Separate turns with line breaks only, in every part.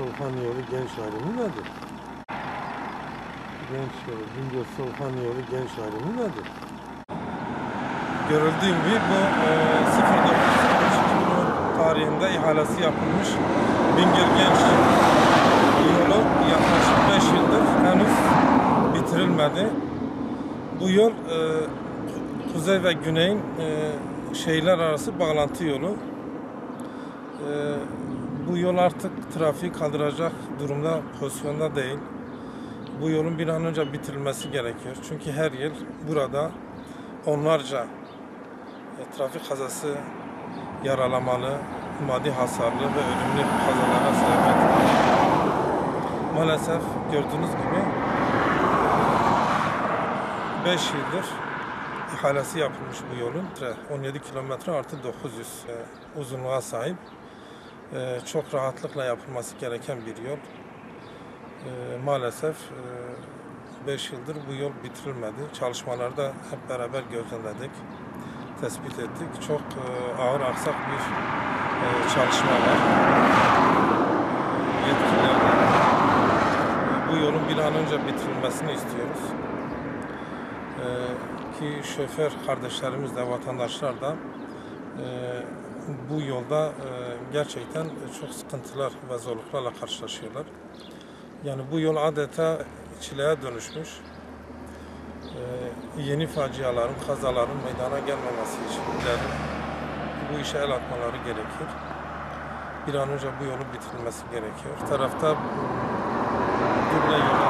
Bingöl-Solhan yolu genç ayrımı nedir? Genç yolu, Bingöl-Solhan yolu genç ayrımı nedir? Görüldüğü gibi bu 09.2010 tarihinde ihalesi yapılmış Bingöl Genç yolu yaklaşık 5 yıldır henüz bitirilmedi. Bu yol kuzey ve güneyin şehirler arası bağlantı yolu. Bu yol artık trafiği kaldıracak durumda, pozisyonda değil. Bu yolun bir an önce bitirilmesi gerekiyor. Çünkü her yıl burada onlarca trafik kazası, yaralamalı, maddi hasarlı ve ölümlü kazalara sebebiyet veriyor. Maalesef gördüğünüz gibi 5 yıldır ihalesi yapılmış bu yolun. 17 kilometre artı 900 uzunluğa sahip. Çok rahatlıkla yapılması gereken bir yol. Maalesef 5 yıldır bu yol bitirilmedi. Çalışmaları da hep beraber gözlemledik, tespit ettik. Çok ağır aksak bir çalışma var. Yetkililerden bu yolun bir an önce bitirilmesini istiyoruz. Ki şoför kardeşlerimiz de, vatandaşlar da bu yolda gerçekten çok sıkıntılar ve zorluklarla karşılaşıyorlar. Yani bu yol adeta çileye dönüşmüş. Yeni faciaların, kazaların meydana gelmemesi için bu işe el atmaları gerekir. Bir an önce bu yolun bitirilmesi gerekiyor. Bir tarafta Gübre yolu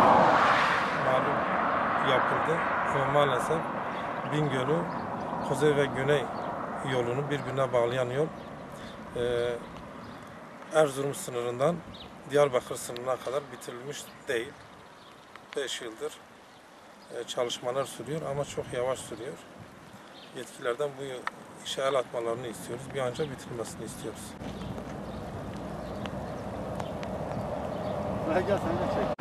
malum yapıldı ama maalesef Bingöl'ü kuzey ve güney yolunu birbirine bağlayan yol Erzurum sınırından Diyarbakır sınırına kadar bitirilmiş değil. 5 yıldır çalışmalar sürüyor ama çok yavaş sürüyor. Yetkililerden bu işe el atmalarını istiyoruz. Bir an önce bitirilmesini istiyoruz.
Gel sen de çek.